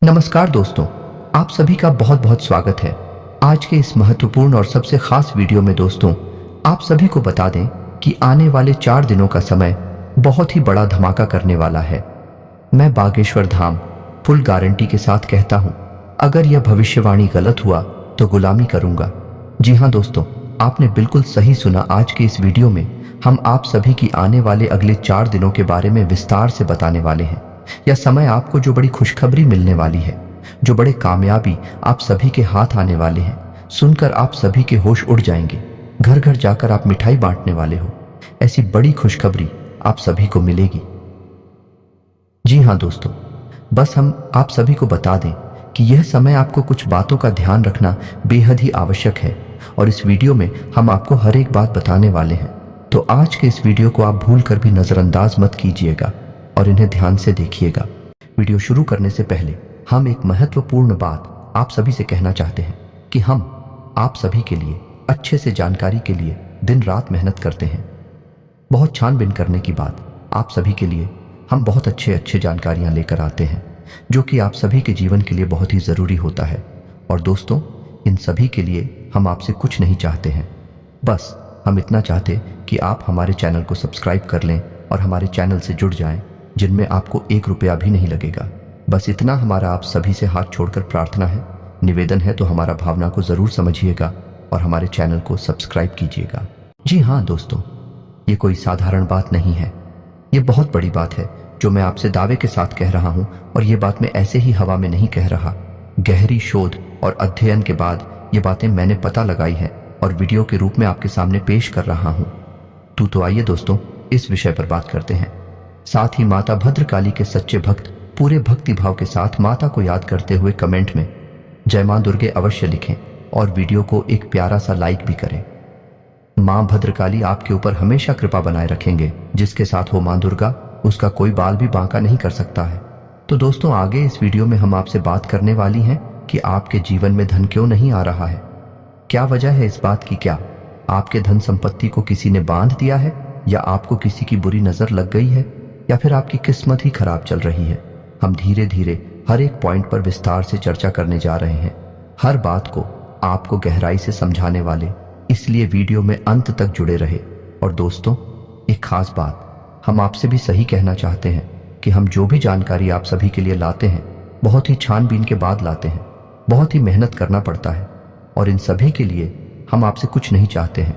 नमस्कार दोस्तों, आप सभी का बहुत बहुत स्वागत है। आज के इस महत्वपूर्ण और सबसे खास वीडियो में दोस्तों, आप सभी को बता दें कि आने वाले 4 दिनों का समय बहुत ही बड़ा धमाका करने वाला है। मैं बागेश्वर धाम फुल गारंटी के साथ कहता हूं, अगर यह भविष्यवाणी गलत हुआ तो गुलामी करूंगा। जी हाँ दोस्तों, आपने बिल्कुल सही सुना। आज के इस वीडियो में हम आप सभी की आने वाले अगले 4 दिनों के बारे में विस्तार से बताने वाले हैं। यह समय आपको जो बड़ी खुशखबरी मिलने वाली है, जो बड़े कामयाबी आप सभी के हाथ आने वाले हैं, सुनकर आप सभी के होश उड़ जाएंगे। घर घर जाकर आप मिठाई बांटने वाले हो, ऐसी बड़ी खुशखबरी आप सभी को मिलेगी। जी हाँ दोस्तों, बस हम आप सभी को बता दें कि यह समय आपको कुछ बातों का ध्यान रखना बेहद ही आवश्यक है और इस वीडियो में हम आपको हर एक बात बताने वाले हैं। तो आज के इस वीडियो को आप भूल कर भी नजरअंदाज मत कीजिएगा और इन्हें ध्यान से देखिएगा। वीडियो शुरू करने से पहले हम एक महत्वपूर्ण बात आप सभी से कहना चाहते हैं कि हम आप सभी के लिए अच्छे से जानकारी के लिए दिन रात मेहनत करते हैं। बहुत छानबीन करने की बाद आप सभी के लिए हम बहुत अच्छे जानकारियां लेकर आते हैं, जो कि आप सभी के जीवन के लिए बहुत ही ज़रूरी होता है। और दोस्तों, इन सभी के लिए हम आपसे कुछ नहीं चाहते हैं, बस हम इतना चाहते कि आप हमारे चैनल को सब्सक्राइब कर लें और हमारे चैनल से जुड़ जाएं, जिनमें आपको 1 रुपया भी नहीं लगेगा। बस इतना हमारा आप सभी से हाथ छोड़कर प्रार्थना है, निवेदन है। तो हमारा भावना को ज़रूर समझिएगा और हमारे चैनल को सब्सक्राइब कीजिएगा। जी हाँ दोस्तों, ये कोई साधारण बात नहीं है, ये बहुत बड़ी बात है जो मैं आपसे दावे के साथ कह रहा हूँ। और ये बात मैं ऐसे ही हवा में नहीं कह रहा, गहरी शोध और अध्ययन के बाद ये बातें मैंने पता लगाई है और वीडियो के रूप में आपके सामने पेश कर रहा हूँ। तो आइए दोस्तों, इस विषय पर बात करते हैं। साथ ही माता भद्रकाली के सच्चे भक्त पूरे भक्ति भाव के साथ माता को याद करते हुए कमेंट में जय मां दुर्गे अवश्य लिखें और वीडियो को एक प्यारा सा लाइक भी करें। मां भद्रकाली आपके ऊपर हमेशा कृपा बनाए रखेंगे। जिसके साथ हो मां दुर्गा, उसका कोई बाल भी बांका नहीं कर सकता है। तो दोस्तों, आगे इस वीडियो में हम आपसे बात करने वाली हैं कि आपके जीवन में धन क्यों नहीं आ रहा है। क्या वजह है इस बात की? क्या आपके धन संपत्ति को किसी ने बांध दिया है, या आपको किसी की बुरी नजर लग गई है, या फिर आपकी किस्मत ही खराब चल रही है? हम धीरे धीरे हर एक पॉइंट पर विस्तार से चर्चा करने जा रहे हैं, हर बात को आपको गहराई से समझाने वाले, इसलिए वीडियो में अंत तक जुड़े रहे। और दोस्तों, एक खास बात हम आपसे भी सही कहना चाहते हैं कि हम जो भी जानकारी आप सभी के लिए लाते हैं, बहुत ही छानबीन के बाद लाते हैं। बहुत ही मेहनत करना पड़ता है और इन सभी के लिए हम आपसे कुछ नहीं चाहते हैं,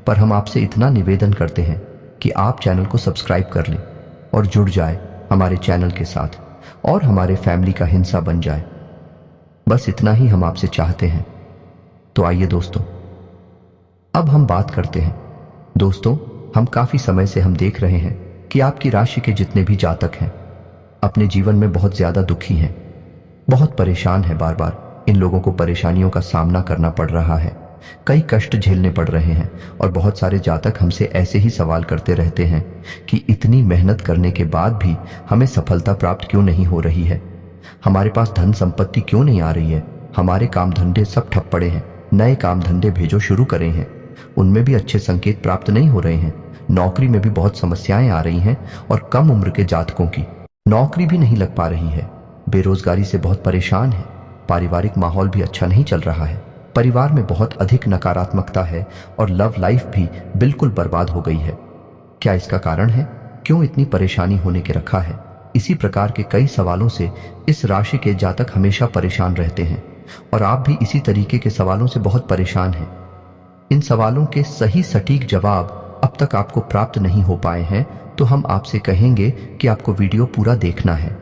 पर हम आपसे इतना निवेदन करते हैं कि आप चैनल को सब्सक्राइब कर लें और जुड़ जाए हमारे चैनल के साथ और हमारे फैमिली का हिस्सा बन जाए। बस इतना ही हम आपसे चाहते हैं। तो आइए दोस्तों, अब हम बात करते हैं। दोस्तों, हम काफी समय से हम देख रहे हैं कि आपकी राशि के जितने भी जातक हैं, अपने जीवन में बहुत ज्यादा दुखी हैं, बहुत परेशान हैं। बार बार इन लोगों को परेशानियों का सामना करना पड़ रहा है, कई कष्ट झेलने पड़ रहे हैं। और बहुत सारे जातक हमसे ऐसे ही सवाल करते रहते हैं कि इतनी मेहनत करने के बाद भी हमें सफलता प्राप्त क्यों नहीं हो रही है, हमारे पास धन संपत्ति क्यों नहीं आ रही है, हमारे काम धंधे सब ठप पड़े हैं, नए काम धंधे भेजो शुरू करे हैं, उनमें भी अच्छे संकेत प्राप्त नहीं हो रहे हैं, नौकरी में भी बहुत समस्याएं आ रही हैं और कम उम्र के जातकों की नौकरी भी नहीं लग पा रही है, बेरोजगारी से बहुत परेशान है, पारिवारिक माहौल भी अच्छा नहीं चल रहा है, परिवार में बहुत अधिक नकारात्मकता है और लव लाइफ भी बिल्कुल बर्बाद हो गई है। क्या इसका कारण है? क्यों इतनी परेशानी होने के रखा है? इसी प्रकार के कई सवालों से इस राशि के जातक हमेशा परेशान रहते हैं और आप भी इसी तरीके के सवालों से बहुत परेशान हैं। इन सवालों के सही सटीक जवाब अब तक आपको प्राप्त नहीं हो पाए हैं, तो हम आपसे कहेंगे कि आपको वीडियो पूरा देखना है।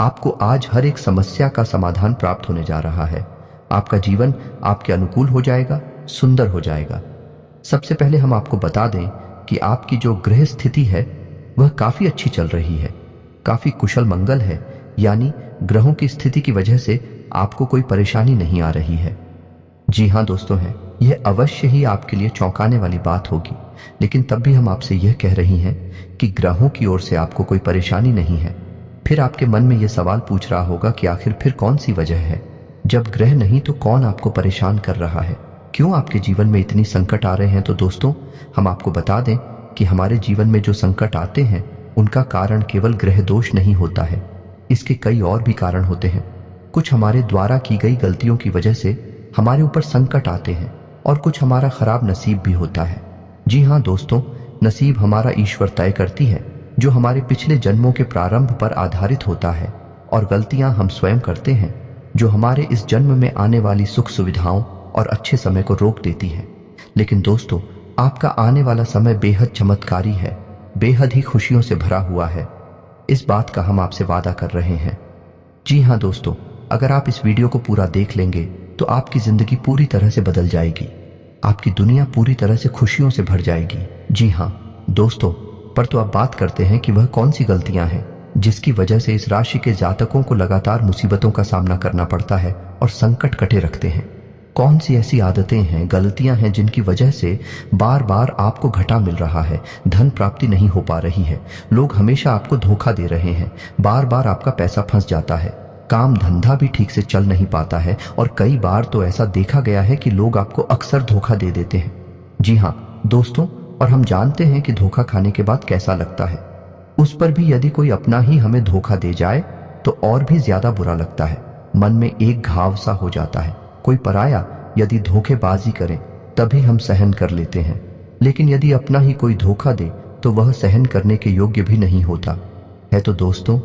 आपको आज हर एक समस्या का समाधान प्राप्त होने जा रहा है। आपका जीवन आपके अनुकूल हो जाएगा, सुंदर हो जाएगा। सबसे पहले हम आपको बता दें कि आपकी जो ग्रह स्थिति है वह काफी अच्छी चल रही है, काफी कुशल मंगल है, यानी ग्रहों की स्थिति की वजह से आपको कोई परेशानी नहीं आ रही है। जी हाँ दोस्तों, यह अवश्य ही आपके लिए चौंकाने वाली बात होगी, लेकिन तब भी हम आपसे यह कह रही हैं कि ग्रहों की ओर से आपको कोई परेशानी नहीं है। फिर आपके मन में यह सवाल पूछ रहा होगा कि आखिर फिर कौन सी वजह है? जब ग्रह नहीं तो कौन आपको परेशान कर रहा है? क्यों आपके जीवन में इतनी संकट आ रहे हैं? तो दोस्तों, हम आपको बता दें कि हमारे जीवन में जो संकट आते हैं उनका कारण केवल ग्रह दोष नहीं होता है, इसके कई और भी कारण होते हैं। कुछ हमारे द्वारा की गई गलतियों की वजह से हमारे ऊपर संकट आते हैं और कुछ हमारा खराब नसीब भी होता है। जी हाँ दोस्तों, नसीब हमारा ईश्वर तय करती है, जो हमारे पिछले जन्मों के प्रारंभ पर आधारित होता है, और गलतियां हम स्वयं करते हैं, जो हमारे इस जन्म में आने वाली सुख सुविधाओं और अच्छे समय को रोक देती है। लेकिन दोस्तों, आपका आने वाला समय बेहद चमत्कारी है, बेहद ही खुशियों से भरा हुआ है। इस बात का हम आपसे वादा कर रहे हैं। जी हाँ दोस्तों, अगर आप इस वीडियो को पूरा देख लेंगे तो आपकी जिंदगी पूरी तरह से बदल जाएगी, आपकी दुनिया पूरी तरह से खुशियों से भर जाएगी। जी हाँ दोस्तों, पर तो अब बात करते हैं कि वह कौन सी गलतियां हैं जिसकी वजह से इस राशि के जातकों को लगातार मुसीबतों का सामना करना पड़ता है और संकट कटे रखते हैं। कौन सी ऐसी आदतें हैं, गलतियां हैं जिनकी वजह से बार बार आपको घाटा मिल रहा है, धन प्राप्ति नहीं हो पा रही है, लोग हमेशा आपको धोखा दे रहे हैं, बार बार आपका पैसा फंस जाता है, काम धंधा भी ठीक से चल नहीं पाता है, और कई बार तो ऐसा देखा गया है कि लोग आपको अक्सर धोखा दे देते हैं। जी हाँ दोस्तों, और हम जानते हैं कि धोखा खाने के बाद कैसा लगता है। उस पर भी यदि कोई अपना ही हमें धोखा दे जाए तो और भी ज्यादा बुरा लगता है, मन में एक घाव सा हो जाता है। कोई पराया यदि धोखेबाजी करे तभी हम सहन कर लेते हैं, लेकिन यदि अपना ही कोई धोखा दे तो वह सहन करने के योग्य भी नहीं होता है। तो दोस्तों,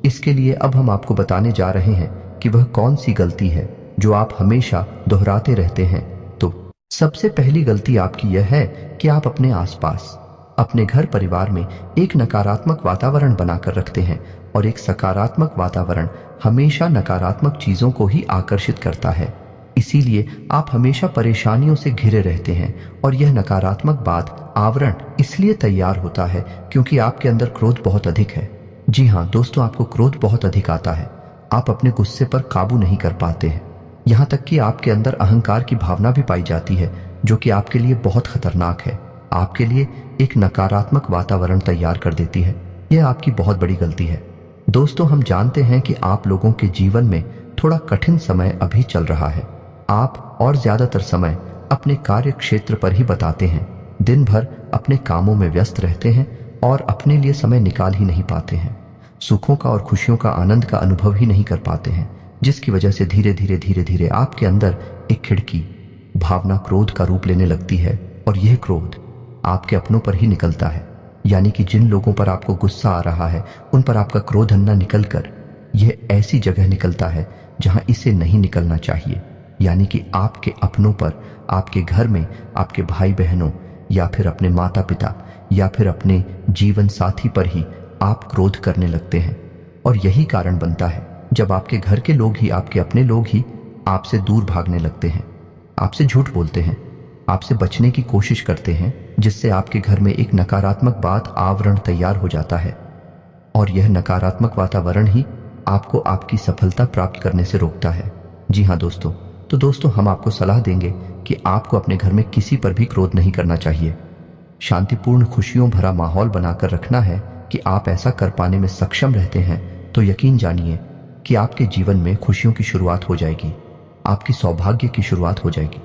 इसके लिए अब हम आपको बताने जा रहे हैं कि वह कौन सी गलती है जो आप हमेशा दोहराते रहते हैं। तो सबसे पहली गलती आपकी यह है कि आप अपने आसपास, अपने घर परिवार में एक नकारात्मक वातावरण बनाकर रखते हैं, और एक सकारात्मक वातावरण हमेशा नकारात्मक चीजों को ही आकर्षित करता है। इसीलिए आप हमेशा परेशानियों से घिरे रहते हैं, और यह नकारात्मक बात आवरण इसलिए तैयार होता है क्योंकि आपके अंदर क्रोध बहुत अधिक है। जी हाँ दोस्तों, आपको क्रोध बहुत अधिक आता है, आप अपने गुस्से पर काबू नहीं कर पाते हैं, यहाँ तक कि आपके अंदर अहंकार की भावना भी पाई जाती है, जो कि आपके लिए बहुत खतरनाक है, आपके लिए एक नकारात्मक वातावरण तैयार कर देती है। यह आपकी बहुत बड़ी गलती है। दोस्तों, हम जानते हैं कि आप लोगों के जीवन में थोड़ा कठिन समय अभी चल रहा है। आप और ज्यादातर समय अपने कार्य क्षेत्र पर ही बताते हैं, दिन भर अपने कामों में व्यस्त रहते हैं और अपने लिए समय निकाल ही नहीं पाते हैं, सुखों का और खुशियों का आनंद का अनुभव ही नहीं कर पाते हैं, जिसकी वजह से धीरे धीरे आपके अंदर एक खिड़की भावना क्रोध का रूप लेने लगती है, और यह क्रोध आपके अपनों पर ही निकलता है। यानी कि जिन लोगों पर आपको गुस्सा आ रहा है उन पर आपका क्रोध अन्ना निकलकर यह ऐसी जगह निकलता है जहां इसे नहीं निकलना चाहिए, यानी कि आपके अपनों पर, आपके घर में, आपके भाई बहनों, या फिर अपने माता पिता, या फिर अपने जीवन साथी पर ही आप क्रोध करने लगते हैं। और यही कारण बनता है जब आपके घर के लोग ही, आपके अपने लोग ही आपसे दूर भागने लगते हैं, आपसे झूठ बोलते हैं, आपसे बचने की कोशिश करते हैं, जिससे आपके घर में एक नकारात्मक बात आवरण तैयार हो जाता है, और यह नकारात्मक वातावरण ही आपको आपकी सफलता प्राप्त करने से रोकता है। जी हाँ दोस्तों, तो दोस्तों, हम आपको सलाह देंगे कि आपको अपने घर में किसी पर भी क्रोध नहीं करना चाहिए। शांतिपूर्ण खुशियों भरा माहौल बनाकर रखना है कि आप ऐसा कर पाने में सक्षम रहते हैं, तो यकीन जानिए कि आपके जीवन में खुशियों की शुरुआत हो जाएगी, आपकी सौभाग्य की शुरुआत हो जाएगी।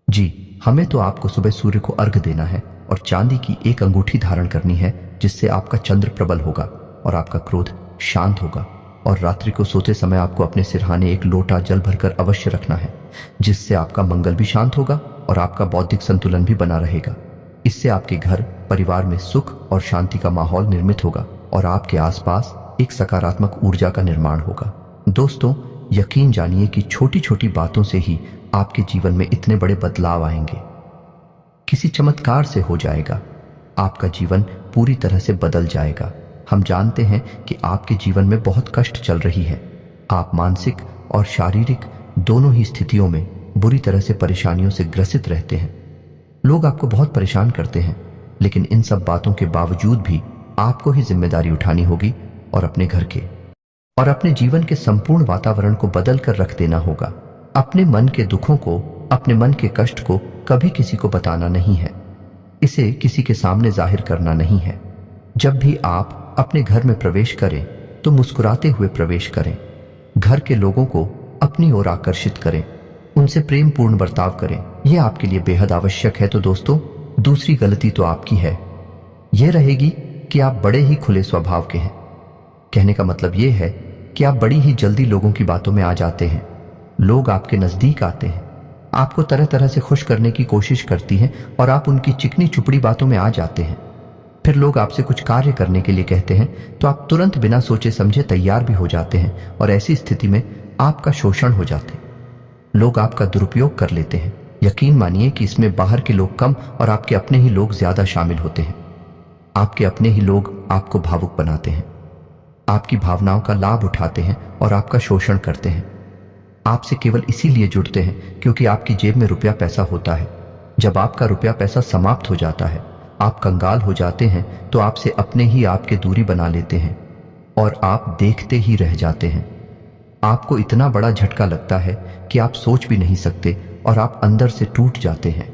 जी, हमें तो आपको सुबह सूर्य को अर्घ देना है और चांदी की एक अंगूठी धारण करनी है, जिससे आपका चंद्र प्रबल होगा और आपका क्रोध शांत होगा। और रात्रि को सोते समय आपको अपने सिरहाने एक लोटा जल भरकर अवश्य रखना है, जिससे आपका मंगल भी शांत होगा और आपका बौद्धिक संतुलन भी बना रहेगा। इससे आपके घर परिवार में सुख और शांति का माहौल निर्मित होगा और आपके आसपास एक सकारात्मक ऊर्जा का निर्माण होगा। दोस्तों, यकीन जानिए कि छोटी छोटी बातों से ही आपके जीवन में इतने बड़े बदलाव आएंगे, किसी चमत्कार से हो जाएगा, आपका जीवन पूरी तरह से बदल जाएगा। हम जानते हैं कि आपके जीवन में बहुत कष्ट चल रही है, आप मानसिक और शारीरिक दोनों ही स्थितियों में बुरी तरह से परेशानियों से ग्रसित रहते हैं। लोग आपको बहुत परेशान करते हैं, लेकिन इन सब बातों के बावजूद भी आपको ही जिम्मेदारी उठानी होगी और अपने घर के और अपने जीवन के संपूर्ण वातावरण को बदल कर रख देना होगा। अपने मन के दुखों को, अपने मन के कष्ट को कभी किसी को बताना नहीं है, इसे किसी के सामने जाहिर करना नहीं है। जब भी आप अपने घर में प्रवेश करें तो मुस्कुराते हुए प्रवेश करें, घर के लोगों को अपनी ओर आकर्षित करें, उनसे प्रेम पूर्ण बर्ताव करें, यह आपके लिए बेहद आवश्यक है। तो दोस्तों, दूसरी गलती तो आपकी है, यह रहेगी कि आप बड़े ही खुले स्वभाव के हैं। कहने का मतलब यह है कि आप बड़ी ही जल्दी लोगों की बातों में आ जाते हैं। लोग आपके नजदीक आते हैं, आपको तरह तरह से खुश करने की कोशिश करती हैं और आप उनकी चिकनी चुपड़ी बातों में आ जाते हैं। फिर लोग आपसे कुछ कार्य करने के लिए कहते हैं तो आप तुरंत बिना सोचे समझे तैयार भी हो जाते हैं और ऐसी स्थिति में आपका शोषण हो जाते हैं। लोग आपका दुरुपयोग कर लेते हैं। यकीन मानिए कि इसमें बाहर के लोग कम और आपके अपने ही लोग ज्यादा शामिल होते हैं। आपके अपने ही लोग आपको भावुक बनाते हैं, आपकी भावनाओं का लाभ उठाते हैं और आपका शोषण करते हैं। आपसे केवल इसीलिए जुड़ते हैं क्योंकि आपकी जेब में रुपया पैसा होता है। जब आपका रुपया पैसा समाप्त हो जाता है, आप कंगाल हो जाते हैं, तो आपसे अपने ही आपके दूरी बना लेते हैं और आप देखते ही रह जाते हैं। आपको इतना बड़ा झटका लगता है कि आप सोच भी नहीं सकते और आप अंदर से टूट जाते हैं।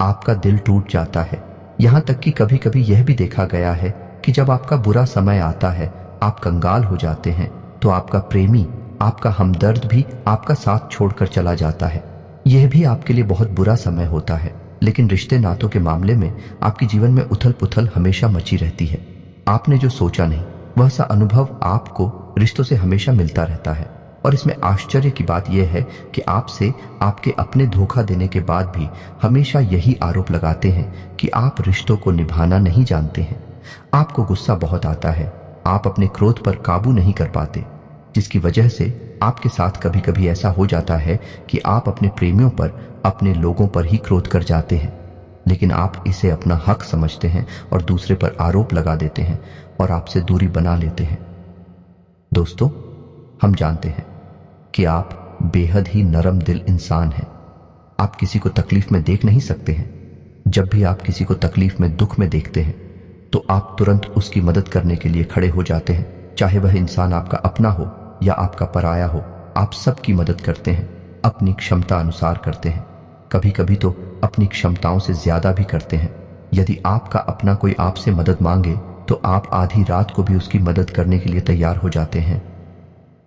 आपका दिल टूट जाता है। यहां तक कि कभी कभी यह भी देखा गया है कि जब आपका बुरा समय आता है, आप कंगाल हो जाते हैं, तो आपका प्रेमी, आपका हमदर्द भी आपका साथ छोड़कर चला जाता है। यह भी आपके लिए बहुत बुरा समय होता है। लेकिन रिश्ते नातों के मामले में आपके जीवन में उथल पुथल हमेशा मची रहती है। आपने जो सोचा नहीं, वह सा अनुभव आपको रिश्तों से हमेशा मिलता रहता है। और इसमें आश्चर्य की बात यह है कि आपसे आपके अपने धोखा देने के बाद भी हमेशा यही आरोप लगाते हैं कि आप रिश्तों को निभाना नहीं जानते हैं। आपको गुस्सा बहुत आता है, आप अपने क्रोध पर काबू नहीं कर पाते, जिसकी वजह से आपके साथ कभी कभी ऐसा हो जाता है कि आप अपने प्रेमियों पर, अपने लोगों पर ही क्रोध कर जाते हैं। लेकिन आप इसे अपना हक समझते हैं और दूसरे पर आरोप लगा देते हैं और आपसे दूरी बना लेते हैं। दोस्तों, हम जानते हैं कि आप बेहद ही नरम दिल इंसान हैं। आप किसी को तकलीफ में देख नहीं सकते हैं। जब भी आप किसी को तकलीफ में, दुख में देखते हैं, तो आप तुरंत उसकी मदद करने के लिए खड़े हो जाते हैं। चाहे वह इंसान आपका अपना हो या आपका पराया हो, आप सबकी मदद करते हैं, अपनी क्षमता अनुसार करते हैं। कभी कभी तो अपनी क्षमताओं से ज्यादा भी करते हैं। यदि आपका अपना कोई आपसे मदद मांगे तो आप आधी रात को भी उसकी मदद करने के लिए तैयार हो जाते हैं।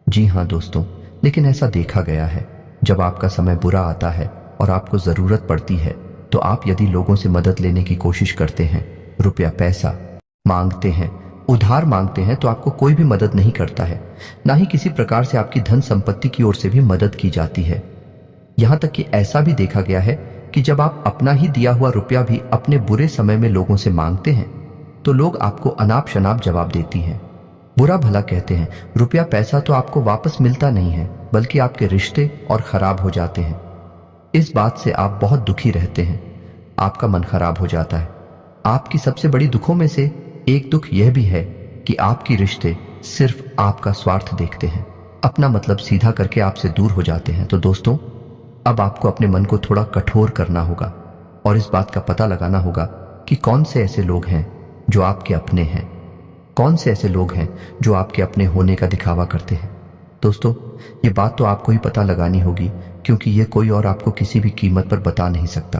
जी हाँ दोस्तों, लेकिन ऐसा देखा गया है, जब आपका समय बुरा आता है और आपको जरूरत पड़ती है, तो आप यदि लोगों से मदद लेने की कोशिश करते हैं, रुपया पैसा मांगते हैं, उधार मांगते हैं, तो आपको कोई भी मदद नहीं करता है। ना ही किसी प्रकार से आपकी धन संपत्ति की ओर से भी मदद की जाती है। यहां तक कि ऐसा भी देखा गया है कि जब आप अपना ही दिया हुआ रुपया भी अपने बुरे समय में लोगों से मांगते हैं, तो लोग आपको अनाप शनाप जवाब देती हैं, बुरा भला कहते हैं। रुपया पैसा तो आपको वापस मिलता नहीं है, बल्कि आपके रिश्ते और खराब हो जाते हैं। इस बात से आप बहुत दुखी रहते हैं, आपका मन खराब हो जाता है। आपकी सबसे बड़ी दुखों में से एक दुख यह भी है कि आपकी रिश्ते सिर्फ आपका स्वार्थ देखते हैं, अपना मतलब सीधा करके आपसे दूर हो जाते हैं। तो दोस्तों, अब आपको अपने मन को थोड़ा कठोर करना होगा और इस बात का पता लगाना होगा कि कौन से ऐसे लोग हैं जो आपके अपने हैं, कौन से ऐसे लोग हैं जो आपके अपने होने का दिखावा करते हैं। दोस्तों, ये बात तो आपको ही पता लगानी होगी, क्योंकि ये कोई और आपको किसी भी कीमत पर बता नहीं सकता,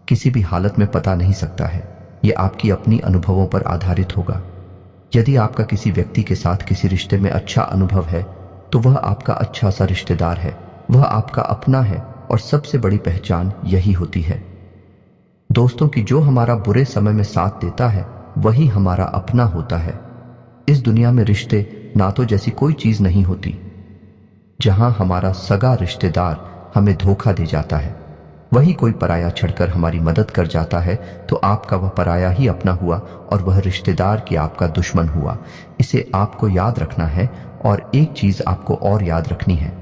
किसी भी हालत में पता नहीं सकता है। ये आपकी अपनी अनुभवों पर आधारित होगा। यदि आपका किसी व्यक्ति के साथ किसी रिश्ते में अच्छा अनुभव है, तो वह आपका अच्छा सा रिश्तेदार है, वह आपका अपना है और सबसे बड़ी पहचान यही होती है दोस्तों कि जो हमारा बुरे समय में साथ देता है, वही हमारा अपना होता है। इस दुनिया में रिश्ते नातों जैसी कोई चीज नहीं होती। जहां हमारा सगा रिश्तेदार हमें धोखा दे जाता है, वही कोई पराया छड़कर हमारी मदद कर जाता है, तो आपका वह पराया ही अपना हुआ और वह रिश्तेदार की आपका दुश्मन हुआ। इसे आपको याद रखना है। और एक चीज आपको और याद रखनी है,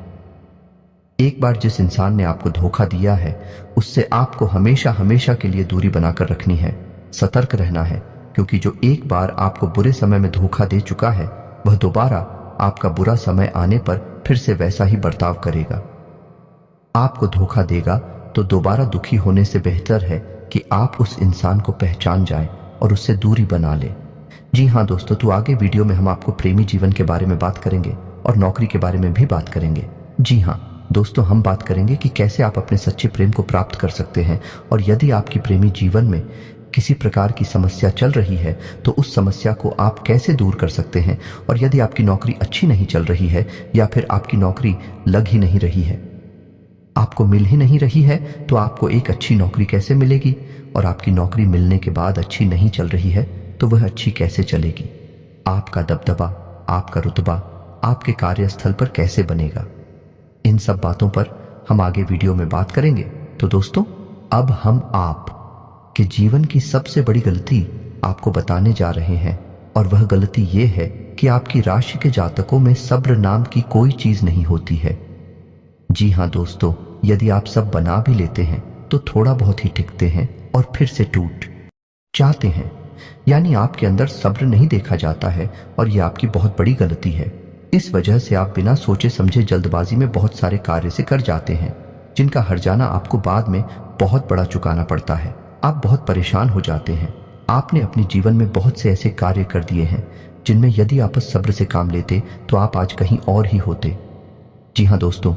एक बार जिस इंसान ने आपको धोखा दिया है, उससे आपको हमेशा हमेशा के लिए दूरी बनाकर रखनी है। सतर्क रहना है, क्योंकि जो एक बार आपको बुरे समय में धोखा दे चुका है, वह दोबारा आपका बुरा समय आने पर फिर से वैसा ही बर्ताव करेगा। आपको धोखा देगा तो दोबारा दुखी होने से बेहतर है कि आप उस इंसान को पहचान जाएं और उससे दूरी बना लें। जी हाँ दोस्तों, तो आगे वीडियो में हम आपको प्रेमी जीवन के बारे में बात करेंगे और नौकरी के बारे में भी बात करेंगे। जी हाँ दोस्तों, हम बात करेंगे कि कैसे आप अपने सच्चे प्रेम को प्राप्त कर सकते हैं, और यदि आपकी प्रेमी जीवन में किसी प्रकार की समस्या चल रही है, तो उस समस्या को आप कैसे दूर कर सकते हैं। और यदि आपकी नौकरी अच्छी नहीं चल रही है या फिर आपकी नौकरी लग ही नहीं रही है, आपको मिल ही नहीं रही है, तो आपको एक अच्छी नौकरी कैसे मिलेगी। और आपकी नौकरी मिलने के बाद अच्छी नहीं चल रही है, तो वह अच्छी कैसे चलेगी। आपका दबदबा, आपका रुतबा, आपके कार्यस्थल पर कैसे बनेगा। इन सब बातों पर हम आगे वीडियो में बात करेंगे। तो दोस्तों, अब हम आप के जीवन की सबसे बड़ी गलती आपको बताने जा रहे हैं, और वह गलती ये है कि आपकी राशि के जातकों में सब्र नाम की कोई चीज नहीं होती है। जी हाँ दोस्तों, यदि आप सब बना भी लेते हैं तो थोड़ा बहुत ही टिकते हैं और फिर से टूट जाते हैं। यानी आपके अंदर सब्र नहीं देखा जाता है, और यह आपकी बहुत बड़ी गलती है। इस वजह से आप बिना सोचे समझे जल्दबाजी में बहुत सारे कार्य से कर जाते हैं, जिनका हर्जाना आपको बाद में बहुत बड़ा चुकाना पड़ता है। आप बहुत परेशान हो जाते हैं। आपने अपने जीवन में बहुत से ऐसे कार्य कर दिए हैं जिनमें यदि आप सब्र से काम लेते तो आप आज कहीं और ही होते। जी हाँ दोस्तों,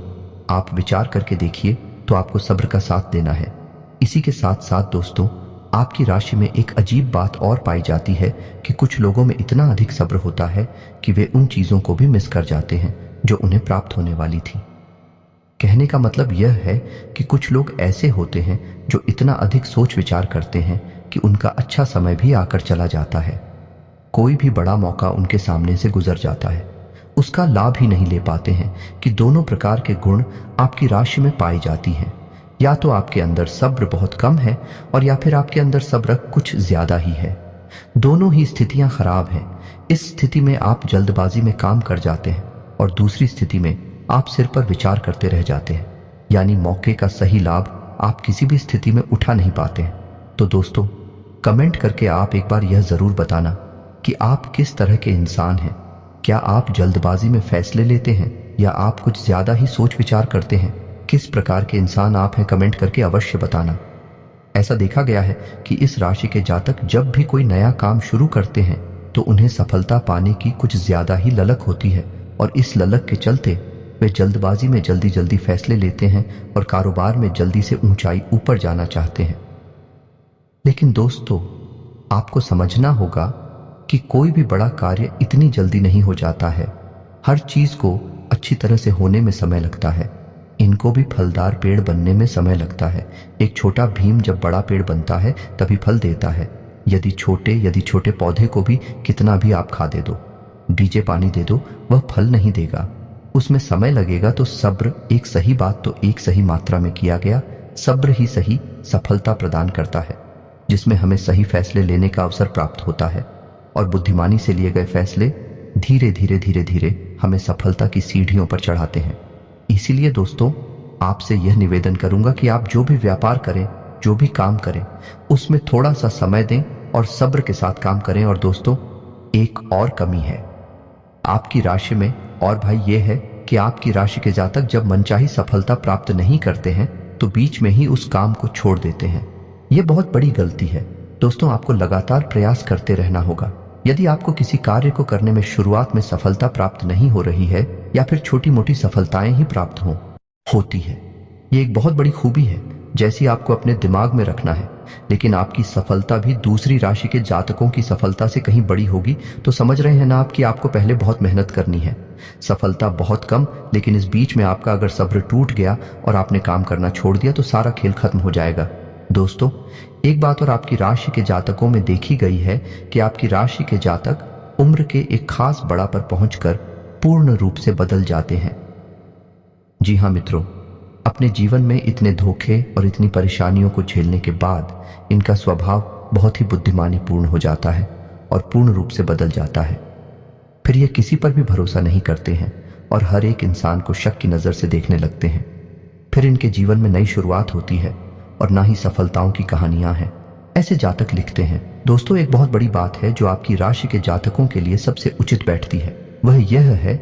आप विचार करके देखिए तो आपको सब्र का साथ देना है। इसी के साथ साथ दोस्तों, आपकी राशि में एक अजीब बात और पाई जाती है कि कुछ लोगों में इतना अधिक सब्र होता है कि वे उन चीजों को भी मिस कर जाते हैं जो उन्हें प्राप्त होने वाली थी। कहने का मतलब यह है कि कुछ लोग ऐसे होते हैं जो इतना अधिक सोच विचार करते हैं कि उनका अच्छा समय भी आकर चला जाता है। कोई भी बड़ा मौका उनके सामने से गुजर जाता है, उसका लाभ ही नहीं ले पाते हैं कि दोनों प्रकार के गुण आपकी राशि में पाई जाती हैं। या तो आपके अंदर सब्र बहुत कम है, और या फिर आपके अंदर सब्र कुछ ज्यादा ही है। दोनों ही स्थितियां खराब हैं। इस स्थिति में आप जल्दबाजी में काम कर जाते हैं, और दूसरी स्थिति में आप सिर पर विचार करते रह जाते हैं। यानी मौके का सही लाभ आप किसी भी स्थिति में उठा नहीं पाते हैं। तो दोस्तों, कमेंट करके आप एक बार यह जरूर बताना कि आप किस तरह के इंसान हैं। क्या आप जल्दबाजी में फैसले लेते हैं, या आप कुछ ज्यादा ही सोच विचार करते हैं? किस प्रकार के इंसान आप हैं, कमेंट करके अवश्य बताना। ऐसा देखा गया है कि इस राशि के जातक जब भी कोई नया काम शुरू करते हैं तो उन्हें सफलता पाने की कुछ ज्यादा ही ललक होती है, और इस ललक के चलते वे जल्दबाजी में जल्दी जल्दी फैसले लेते हैं और कारोबार में जल्दी से ऊंचाई ऊपर जाना चाहते हैं। लेकिन दोस्तों, आपको समझना होगा कि कोई भी बड़ा कार्य इतनी जल्दी नहीं हो जाता है। हर चीज को अच्छी तरह से होने में समय लगता है। इनको भी फलदार पेड़ बनने में समय लगता है। एक छोटा भीम जब बड़ा पेड़ बनता है तभी फल देता है। यदि छोटे पौधे को भी कितना भी आप खा दे दो, डीजे पानी दे दो, वह फल नहीं देगा। उसमें समय लगेगा। तो सब्र, एक सही बात तो एक सही मात्रा में किया गया सब्र ही सही सफलता प्रदान करता है, जिसमें हमें सही फैसले लेने का अवसर प्राप्त होता है, और बुद्धिमानी से लिए गए फैसले धीरे धीरे हमें सफलता की सीढ़ियों पर चढ़ाते हैं। इसीलिए दोस्तों, आपसे यह निवेदन करूंगा कि आप जो भी व्यापार करें, जो भी काम करें, उसमें थोड़ा सा समय दें और सब्र के साथ काम करें। और दोस्तों, एक और कमी है आपकी राशि में, और भाई ये है कि आपकी राशि के जातक जब मनचाही सफलता प्राप्त नहीं करते हैं तो बीच में ही उस काम को छोड़ देते हैं। यह बहुत बड़ी गलती है। दोस्तों, आपको लगातार प्रयास करते रहना होगा। यदि आपको किसी कार्य को करने में शुरुआत में सफलता प्राप्त नहीं हो रही है, या फिर छोटी मोटी सफलताएं ही प्राप्त होती है, ये एक बहुत बड़ी खूबी है, जैसी आपको अपने दिमाग में रखना है। लेकिन आपकी सफलता भी दूसरी राशि के जातकों की सफलता से कहीं बड़ी होगी, तो समझ रहे हैं ना आप कि आपको पहले बहुत मेहनत करनी है। सफलता बहुत कम, लेकिन इस बीच में आपका अगर सब्र टूट गया और आपने काम करना छोड़ दिया तो सारा खेल खत्म हो जाएगा। दोस्तों, एक बात और आपकी राशि के जातकों में देखी गई है कि आपकी राशि के जातक उम्र के एक खास बड़ा पर पहुंचकर पूर्ण रूप से बदल जाते हैं। जी हाँ मित्रों, अपने जीवन में इतने धोखे और इतनी परेशानियों को झेलने के बाद इनका स्वभाव बहुत ही बुद्धिमानीपूर्ण हो जाता है और पूर्ण रूप से बदल जाता है। फिर ये किसी पर भी भरोसा नहीं करते हैं और हर एक इंसान को शक की नजर से देखने लगते हैं। फिर इनके जीवन में नई शुरुआत होती है और ना ही सफलताओं की कहानियां हैं। ऐसे जातक लिखते हैं। दोस्तों, एक बहुत बड़ी बात है जो आपकी राशि के जातकों के लिए सबसे उचित बैठती है, वह यह है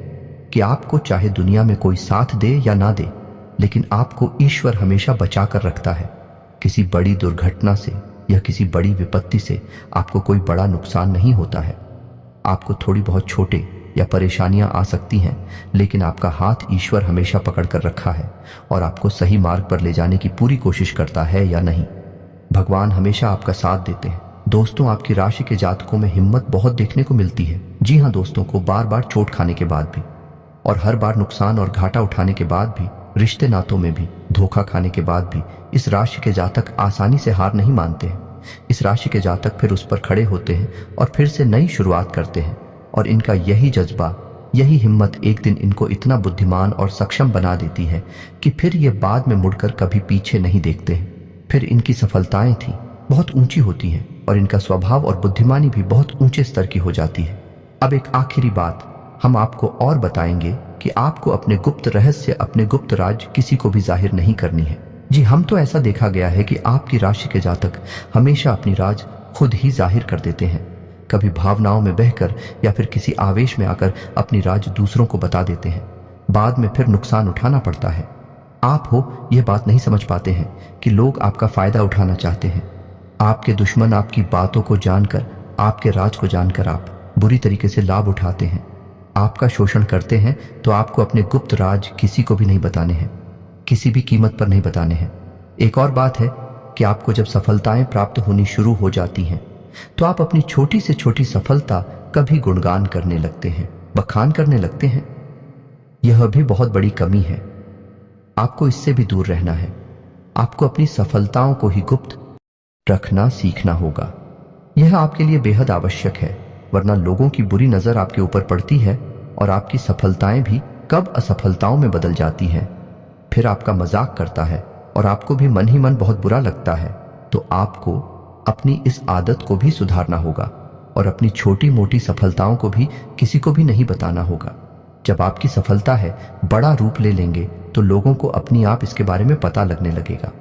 कि आपको चाहे दुनिया में कोई साथ दे या ना दे, लेकिन आपको ईश्वर हमेशा बचा कर रखता है। किसी बड़ी दुर्घटना से या किसी बड़ी विपत्ति से आपको कोई बड़ा नुकसान नहीं होता है। आपको थोड़ी बहुत छोटे या परेशानियां आ सकती हैं, लेकिन आपका हाथ ईश्वर हमेशा पकड़ कर रखा है और आपको सही मार्ग पर ले जाने की पूरी कोशिश करता है या नहीं। भगवान हमेशा आपका साथ देते हैं। दोस्तों, आपकी राशि के जातकों में हिम्मत बहुत देखने को मिलती है। जी हाँ दोस्तों, को बार बार चोट खाने के बाद भी, और हर बार नुकसान और घाटा उठाने के बाद भी, रिश्ते नातों में भी धोखा खाने के बाद भी इस राशि के जातक आसानी से हार नहीं मानते हैं। इस राशि के जातक फिर उस पर खड़े होते हैं और फिर से नई शुरुआत करते हैं, और इनका यही जज्बा यही हिम्मत एक दिन इनको इतना बुद्धिमान और सक्षम बना देती है कि फिर ये बाद में मुड़कर कभी पीछे नहीं देखते हैं। फिर इनकी सफलताएं थी बहुत ऊंची होती हैं और इनका स्वभाव और बुद्धिमानी भी बहुत ऊंचे स्तर की हो जाती है। अब एक आखिरी बात हम आपको और बताएंगे कि आपको अपने गुप्त रहस्य, अपने गुप्त राज किसी को भी जाहिर नहीं करनी है। जी हम तो ऐसा देखा गया है कि आपकी राशि के जातक हमेशा अपनी राज खुद ही जाहिर कर देते हैं। कभी भावनाओं में बहकर या फिर किसी आवेश में आकर अपनी राज दूसरों को बता देते हैं। बाद में फिर नुकसान उठाना पड़ता है। आप हो यह बात नहीं समझ पाते हैं कि लोग आपका फायदा उठाना चाहते हैं। आपके दुश्मन आपकी बातों को जानकर, आपके राज को जानकर आप बुरी तरीके से लाभ उठाते हैं। आपका शोषण करते हैं तो आपको अपने गुप्त राज किसी को भी नहीं बताने हैं, किसी भी कीमत पर नहीं बताने हैं। एक और बात है कि आपको जब सफलताएं प्राप्त होनी शुरू हो जाती हैं तो आप अपनी छोटी से छोटी सफलता का भी गुणगान करने लगते हैं, बखान करने लगते हैं। यह भी बहुत बड़ी कमी है। आपको इससे भी दूर रहना है। आपको अपनी सफलताओं को ही गुप्त रखना सीखना होगा। यह आपके लिए बेहद आवश्यक है, वरना लोगों की बुरी नजर आपके ऊपर पड़ती है और आपकी सफलताएं भी कब असफलताओं में बदल जाती हैं। फिर आपका मजाक करता है और आपको भी मन ही मन बहुत बुरा लगता है। तो आपको अपनी इस आदत को भी सुधारना होगा और अपनी छोटी मोटी सफलताओं को भी किसी को भी नहीं बताना होगा। जब आपकी सफलता है बड़ा रूप ले लेंगे तो लोगों को अपनी आप इसके बारे में पता लगने लगेगा।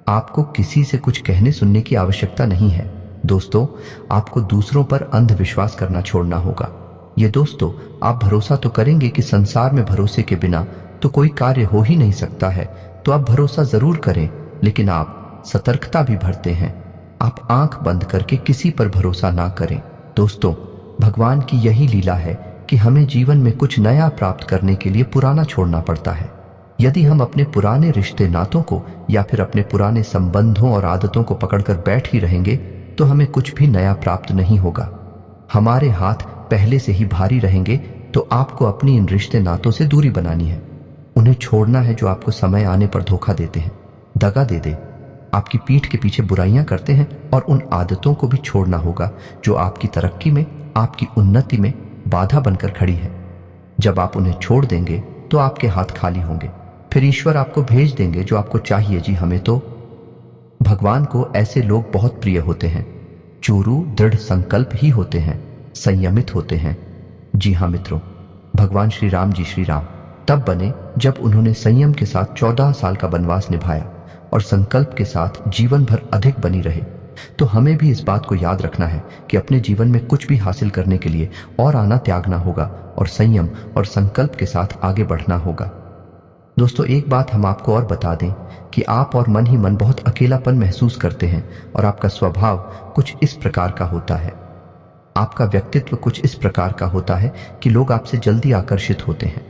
आपको किसी से कुछ कहने सुनने की आवश्यकता नहीं है। दोस्तों, आपको दूसरों पर अंधविश्वास करना छोड़ना होगा। ये दोस्तों, आप भरोसा तो करेंगे कि संसार में भरोसे के बिना तो कोई कार्य हो ही नहीं सकता है, तो आप भरोसा जरूर करें, लेकिन आप सतर्कता भी भरते हैं। आप आंख बंद करके किसी पर भरोसा ना करें। दोस्तों, भगवान की यही लीला है कि हमें जीवन में कुछ नया प्राप्त करने के लिए पुराना छोड़ना पड़ता है। यदि हम अपने पुराने रिश्ते नातों को या फिर अपने पुराने संबंधों और आदतों को पकड़कर बैठ ही रहेंगे तो हमें कुछ भी नया प्राप्त नहीं होगा। हमारे हाथ पहले से ही भारी रहेंगे, तो आपको अपनी इन रिश्ते नातों से दूरी बनानी है। उन्हें छोड़ना है जो आपको समय आने पर धोखा देते हैं, दगा दे दे, आपकी पीठ के पीछे बुराइयां करते हैं, और उन आदतों को भी छोड़ना होगा जो आपकी तरक्की में, आपकी उन्नति में बाधा बनकर खड़ी है। जब आप उन्हें छोड़ देंगे तो आपके हाथ खाली होंगे। फिर ईश्वर आपको भेज देंगे जो आपको चाहिए। जी हमें तो भगवान को ऐसे लोग बहुत प्रिय होते हैं। चूरू दृढ़ संकल्प ही होते हैं, संयमित होते हैं। जी हाँ मित्रों, भगवान श्री राम जी श्री राम तब बने जब उन्होंने संयम के साथ 14 साल का वनवास निभाया और संकल्प के साथ जीवन भर अधिक बनी रहे। तो हमें भी इस बात को याद रखना है कि अपने जीवन में कुछ भी हासिल करने के लिए और आना त्यागना होगा और संयम और संकल्प के साथ आगे बढ़ना होगा। दोस्तों, एक बात हम आपको और बता दें कि आप और मन ही मन बहुत अकेलापन महसूस करते हैं और आपका स्वभाव कुछ इस प्रकार का होता है, आपका व्यक्तित्व कुछ इस प्रकार का होता है कि लोग आपसे जल्दी आकर्षित होते हैं,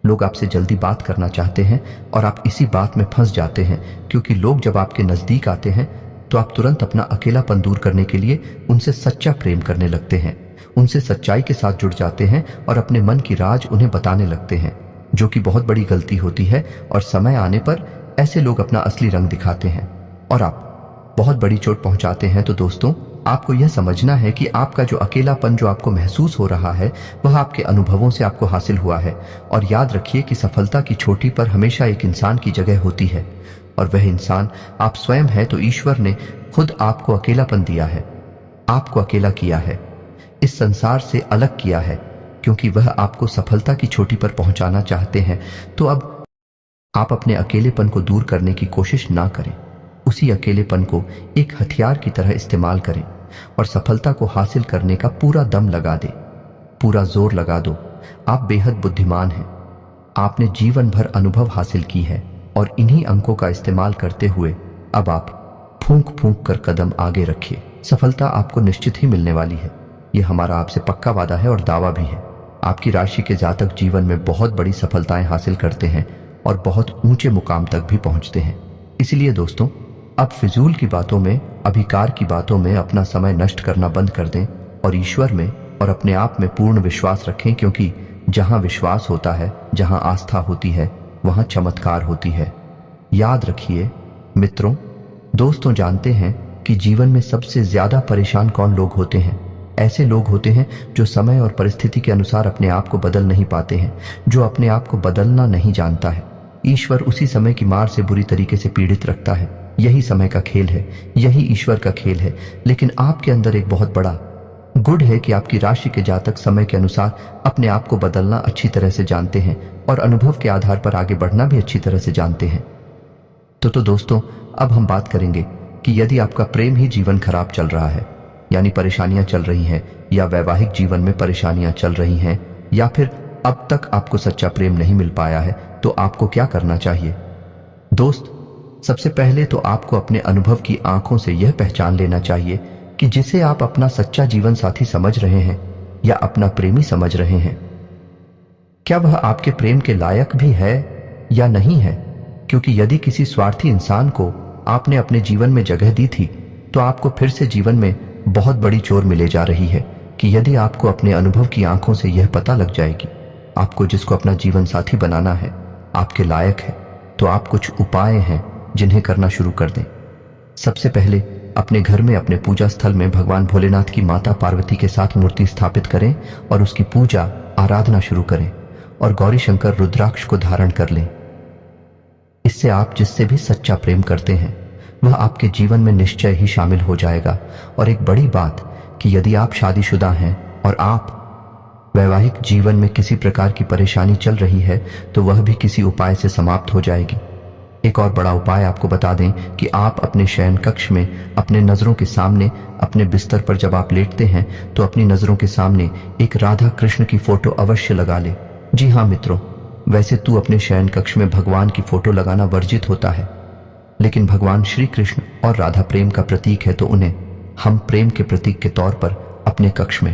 लोग आपसे जल्दी बात करना चाहते हैं और आप इसी बात में फंस जाते हैं, क्योंकि लोग जब आपके नजदीक आते हैं तो आप तुरंत अपना अकेलापन दूर करने के लिए उनसे सच्चा प्रेम करने लगते हैं, उनसे सच्चाई के साथ जुड़ जाते हैं और अपने मन की राज उन्हें बताने लगते हैं, जो कि बहुत बड़ी गलती होती है। और समय आने पर ऐसे लोग अपना असली रंग दिखाते हैं और आप बहुत बड़ी चोट पहुंचाते हैं। तो दोस्तों, आपको यह समझना है कि आपका जो अकेलापन जो आपको महसूस हो रहा है वह आपके अनुभवों से आपको हासिल हुआ है। और याद रखिए कि सफलता की चोटी पर हमेशा एक इंसान की जगह होती है और वह इंसान आप स्वयं है। तो ईश्वर ने खुद आपको अकेलापन दिया है, आपको अकेला किया है, इस संसार से अलग किया है, क्योंकि वह आपको सफलता की चोटी पर पहुंचाना चाहते हैं। तो अब आप अपने अकेलेपन को दूर करने की कोशिश ना करें, उसी अकेलेपन को एक हथियार की तरह इस्तेमाल करें और सफलता को हासिल करने का पूरा दम लगा दें, पूरा जोर लगा दो। आप बेहद बुद्धिमान हैं, आपने जीवन भर अनुभव हासिल की है और इन्हीं अंकों का इस्तेमाल करते हुए अब आप फूंक फूंक कर कदम आगे रखिए। सफलता आपको निश्चित ही मिलने वाली है, यह हमारा आपसे पक्का वादा है और दावा भी है। आपकी राशि के जातक जीवन में बहुत बड़ी सफलताएं हासिल करते हैं और बहुत ऊंचे मुकाम तक भी पहुंचते हैं। इसलिए दोस्तों, अब फिजूल की बातों में, अभिकार की बातों में अपना समय नष्ट करना बंद कर दें और ईश्वर में और अपने आप में पूर्ण विश्वास रखें, क्योंकि जहां विश्वास होता है, जहां आस्था होती है, वहां चमत्कार होती है। याद रखिए मित्रों, दोस्तों, जानते हैं कि जीवन में सबसे ज्यादा परेशान कौन लोग होते हैं? ऐसे लोग होते हैं जो समय और परिस्थिति के अनुसार अपने आप को बदल नहीं पाते हैं, जो अपने आप को बदलना नहीं जानता है। ईश्वर उसी समय की मार से बुरी तरीके से पीड़ित रखता है। यही समय का खेल है, यही ईश्वर का खेल है। लेकिन आपके अंदर एक बहुत बड़ा गुण है कि आपकी राशि के जातक समय के अनुसार अपने आप को बदलना अच्छी तरह से जानते हैं और अनुभव के आधार पर आगे बढ़ना भी अच्छी तरह से जानते हैं। तो दोस्तों, अब हम बात करेंगे कि यदि आपका प्रेम ही जीवन खराब चल रहा है, यानी परेशानियां चल रही हैं, या वैवाहिक जीवन में परेशानियां चल रही हैं, या फिर अब तक आपको सच्चा प्रेम नहीं मिल पाया है, तो आपको क्या करना चाहिए? दोस्त, सबसे पहले तो आपको अपने अनुभव की आंखों से यह पहचान लेना चाहिए कि जिसे आप अपना सच्चा जीवन साथी समझ रहे हैं या अपना प्रेमी समझ रहे हैं, क्या वह आपके प्रेम के लायक भी है या नहीं है। क्योंकि यदि किसी स्वार्थी इंसान को आपने अपने जीवन में जगह दी थी, तो आपको फिर से जीवन में बहुत बड़ी चोट मिले जा रही है कि यदि आपको अपने अनुभव की आंखों से यह पता लग जाएगी आपको जिसको अपना जीवन साथी बनाना है आपके लायक है, तो आप कुछ उपाय हैं जिन्हें करना शुरू कर दें। सबसे पहले अपने घर में, अपने पूजा स्थल में भगवान भोलेनाथ की माता पार्वती के साथ मूर्ति स्थापित करें और उसकी पूजा आराधना शुरू करें और गौरी शंकर रुद्राक्ष को धारण कर लें। इससे आप जिससे भी सच्चा प्रेम करते हैं वह आपके जीवन में निश्चय ही शामिल हो जाएगा। और एक बड़ी बात कि यदि आप शादीशुदा हैं और आप वैवाहिक जीवन में किसी प्रकार की परेशानी चल रही है, तो वह भी किसी उपाय से समाप्त हो जाएगी। एक और बड़ा उपाय आपको बता दें कि आप अपने शयन कक्ष में अपने नजरों के सामने, अपने बिस्तर पर जब आप लेटते हैं, तो अपनी नजरों के सामने एक राधा कृष्ण की फोटो अवश्य लगा ले। जी हाँ मित्रों, वैसे तू अपने शयन कक्ष में भगवान की फोटो लगाना वर्जित होता है, लेकिन भगवान श्री कृष्ण और राधा प्रेम का प्रतीक है, तो उन्हें हम प्रेम के प्रतीक के तौर पर अपने कक्ष में